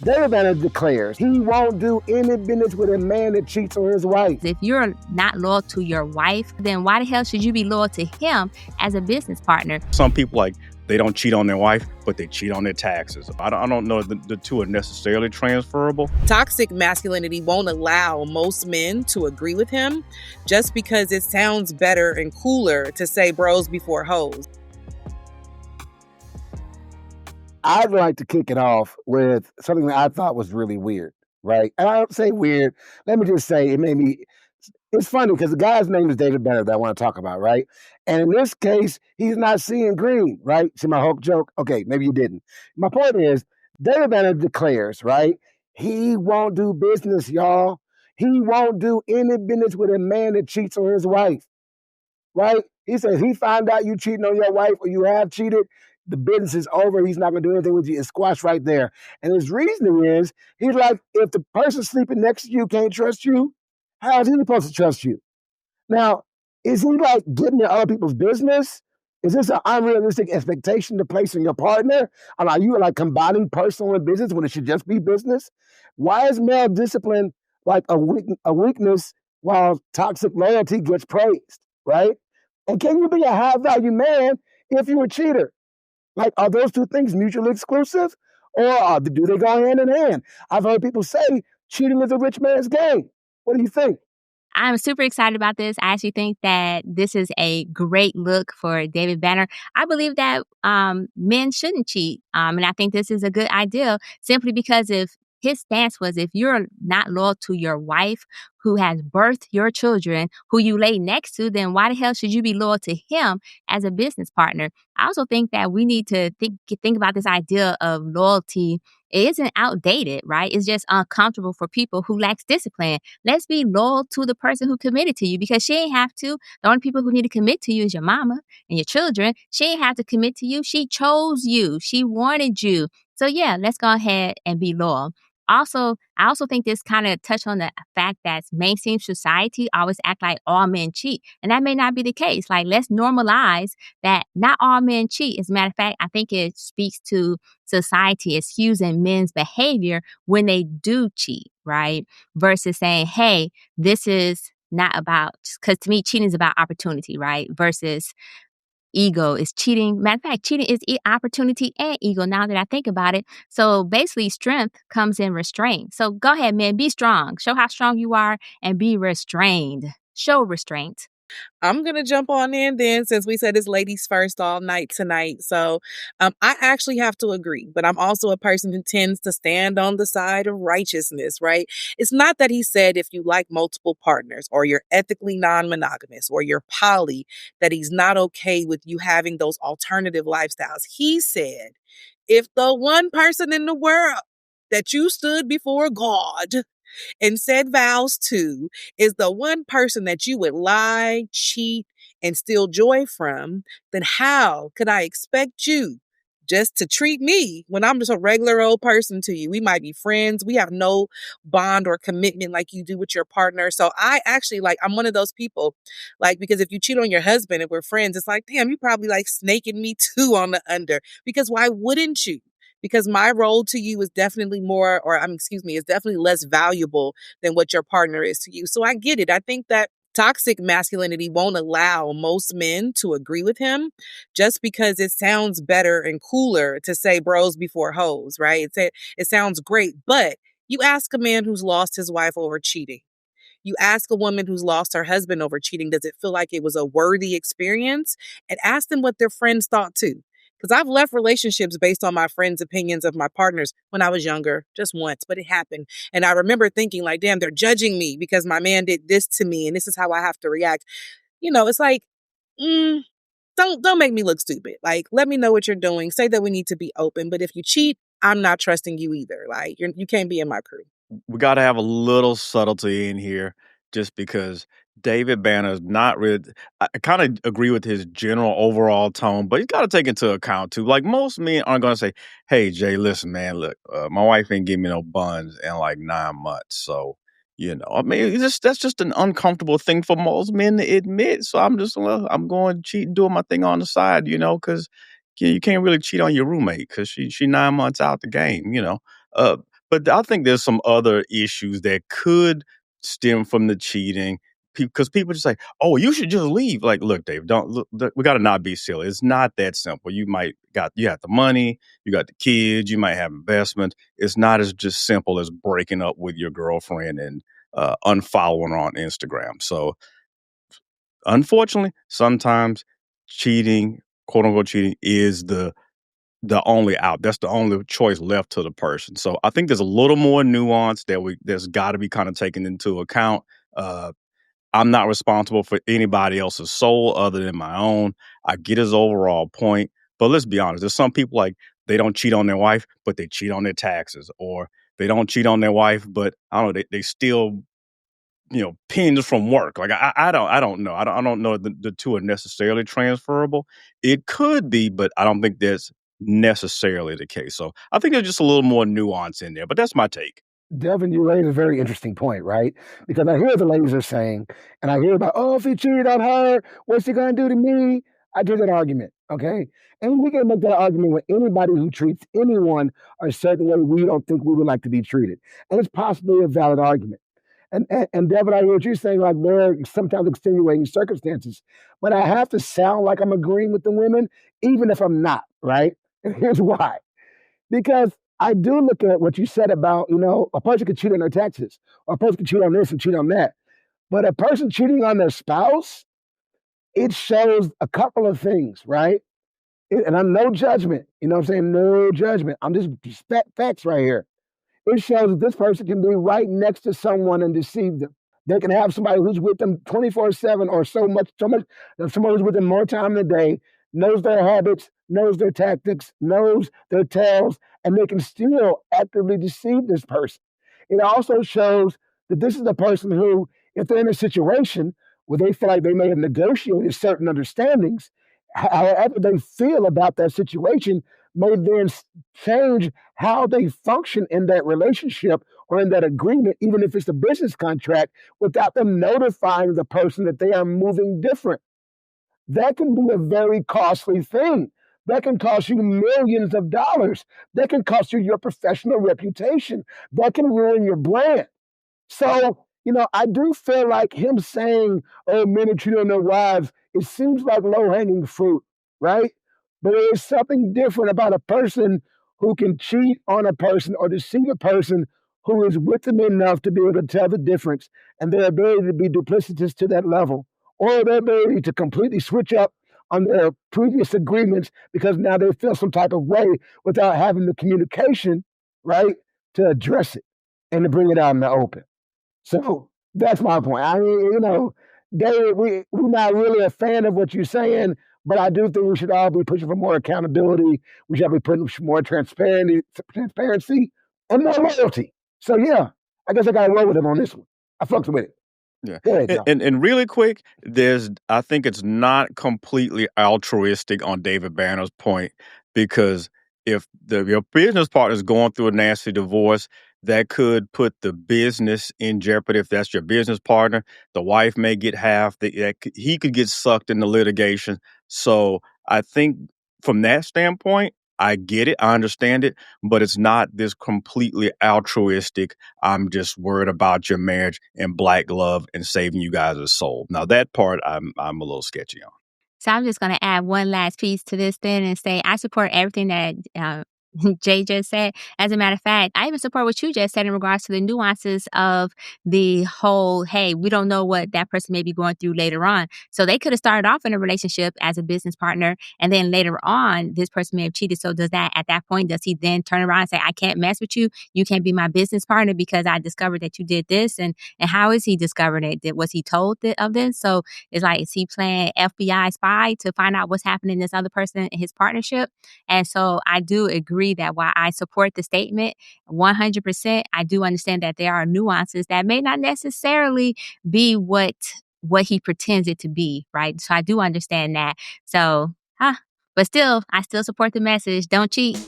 David Banner declares he won't do any business with a man that cheats on his wife. If you're not loyal to your wife, then why the hell should you be loyal to him as a business partner? Some people, they don't cheat on their wife, but they cheat on their taxes. I don't know if the two are necessarily transferable. Toxic masculinity won't allow most men to agree with him just because it sounds better and cooler to say bros before hoes. I'd like to kick it off with something that I thought was really weird, right? And I don't say weird. Let me just say it's funny because the guy's name is David Banner that I want to talk about, right? And in this case, he's not seeing green, right? See my Hulk joke? Okay, maybe you didn't. My point is, David Banner declares, right? He won't do business, y'all. He won't do any business with a man that cheats on his wife, right? He says he find out you cheating on your wife or you have cheated, the business is over. He's not going to do anything with you. It's squashed right there. And his reasoning is, he's like, if the person sleeping next to you can't trust you, how is he supposed to trust you? Now, is he like getting in other people's business? Is this an unrealistic expectation to place on your partner? Are you like combining personal and business when it should just be business? Why is male discipline like a weakness while toxic loyalty gets praised, right? And can you be a high value man if you're a cheater? Like, are those two things mutually exclusive? Or do they go hand in hand? I've heard people say cheating is a rich man's game. What do you think? I'm super excited about this. I actually think that this is a great look for David Banner. I believe that men shouldn't cheat. And I think this is a good idea simply because if his stance was if you're not loyal to your wife who has birthed your children, who you lay next to, then why the hell should you be loyal to him as a business partner? I also think that we need to think about this idea of loyalty. It isn't outdated, right? It's just uncomfortable for people who lacks discipline. Let's be loyal to the person who committed to you because she ain't have to. The only people who need to commit to you is your mama and your children. She ain't have to commit to you. She chose you. She wanted you. So yeah, let's go ahead and be loyal. Also, I also think this kind of touched on the fact that mainstream society always act like all men cheat. And that may not be the case. Like, let's normalize that not all men cheat. As a matter of fact, I think it speaks to society excusing men's behavior when they do cheat, right? Versus saying, hey, this is not about, because to me, cheating is about opportunity, right? Versus ego is cheating. Matter of fact, cheating is opportunity and ego now that I think about it. So basically, strength comes in restraint. So go ahead, man, be strong. Show how strong you are and be restrained. Show restraint. I'm going to jump on in then since we said it's ladies first all night tonight. So I actually have to agree, but I'm also a person who tends to stand on the side of righteousness, right? It's not that he said if you like multiple partners or you're ethically non-monogamous or you're poly, that he's not okay with you having those alternative lifestyles. He said, if the one person in the world that you stood before God and said vows to is the one person that you would lie, cheat, and steal joy from, then how could I expect you just to treat me when I'm just a regular old person to you? We might be friends. We have no bond or commitment like you do with your partner. So I actually I'm one of those people, because if you cheat on your husband and we're friends, it's like, damn, you probably snaking me too on the under, because why wouldn't you? Because my role to you is definitely is definitely less valuable than what your partner is to you. So I get it. I think that toxic masculinity won't allow most men to agree with him just because it sounds better and cooler to say bros before hoes, right? It sounds great, but you ask a man who's lost his wife over cheating. You ask a woman who's lost her husband over cheating, does it feel like it was a worthy experience? And ask them what their friends thought too. Because I've left relationships based on my friends' opinions of my partners when I was younger, just once, but it happened. And I remember thinking damn, they're judging me because my man did this to me and this is how I have to react. It's like, don't make me look stupid. Let me know what you're doing. Say that we need to be open. But if you cheat, I'm not trusting you either. You can't be in my crew. We got to have a little subtlety in here just because David Banner's not really. I kind of agree with his general overall tone, but he's got to take into account too. Most men aren't going to say, "Hey Jay, listen, man, look, my wife ain't give me no buns in 9 months." So I mean, that's just an uncomfortable thing for most men to admit. So I'm going to cheat and doing my thing on the side, because you can't really cheat on your roommate because she 9 months out the game, But I think there's some other issues that could stem from the cheating because people just say, "Oh, you should just leave." Like, look, Dave, don't look. We got to not be silly. It's not that simple. You have the money, you got the kids, you might have investments. It's not as just simple as breaking up with your girlfriend and unfollowing her on Instagram. So, unfortunately, sometimes cheating, quote unquote cheating, is the only out. That's the only choice left to the person. So I think there's a little more nuance that's got to be kind of taken into account. Uh, I'm not responsible for anybody else's soul other than my own. I get his overall point, but let's be honest. There's some people like they don't cheat on their wife, but they cheat on their taxes, or they don't cheat on their wife, but I don't know, they still pins from work. Like I don't know. I don't know the two are necessarily transferable. It could be, but I don't think that's necessarily the case. So I think there's just a little more nuance in there. But that's my take. Devin, you raised a very interesting point, right? Because I hear the ladies are saying, and I hear about, oh, if he cheated on her, what's he going to do to me? I do that argument, okay? And we can make that argument with anybody who treats anyone a certain way we don't think we would like to be treated. And it's possibly a valid argument. And Devin, I hear what you're saying, like there are sometimes extenuating circumstances, but I have to sound like I'm agreeing with the women, even if I'm not, right? And here's why. Because I do look at what you said about, a person could cheat on their taxes, or a person could cheat on this and cheat on that. But a person cheating on their spouse, it shows a couple of things, right? And I'm no judgment, you know what I'm saying? No judgment. I'm just facts right here. It shows that this person can be right next to someone and deceive them. They can have somebody who's with them 24/7 or someone who's with them more time in the day, knows their habits, knows their tactics, knows their tells, and they can still actively deceive this person. It also shows that this is the person who, if they're in a situation where they feel like they may have negotiated certain understandings, however they feel about that situation may then change how they function in that relationship or in that agreement, even if it's a business contract, without them notifying the person that they are moving different. That can be a very costly thing. That can cost you millions of dollars. That can cost you your professional reputation. That can ruin your brand. So, I do feel like him saying, oh, men are cheating on their wives, it seems like low hanging fruit, right? But there is something different about a person who can cheat on a person or deceive a person who is with them enough to be able to tell the difference and their ability to be duplicitous to that level, or their ability to completely switch up on their previous agreements because now they feel some type of way without having the communication, right, to address it and to bring it out in the open. So that's my point. I mean, David, we're not really a fan of what you're saying, but I do think we should all be pushing for more accountability. We should be putting for more transparency and more loyalty. So yeah, I guess I got to roll with him on this one. I fucked with it. Yeah. Go ahead, And, John. and and really quick, I think it's not completely altruistic on David Banner's point because if your business partner is going through a nasty divorce, that could put the business in jeopardy. If that's your business partner, the wife may get half. He could get sucked into litigation. So I think from that standpoint, I get it, I understand it, but it's not this completely altruistic. I'm just worried about your marriage and black glove and saving you guys' soul. Now that part I'm a little sketchy on. So I'm just going to add one last piece to this then and say I support everything that Jay just said. As a matter of fact, I even support what you just said in regards to the nuances of the whole, hey, we don't know what that person may be going through later on. So they could have started off in a relationship as a business partner, and then later on, this person may have cheated. So at that point, does he then turn around and say, I can't mess with you? You can't be my business partner because I discovered that you did this? And how is he discovered it? Was he told of this? So it's like, is he playing FBI spy to find out what's happening in this other person in his partnership? And so I do agree that while I support the statement 100%, I do understand that there are nuances that may not necessarily be what he pretends it to be, right? So I do understand that. So, but still, I still support the message. Don't cheat.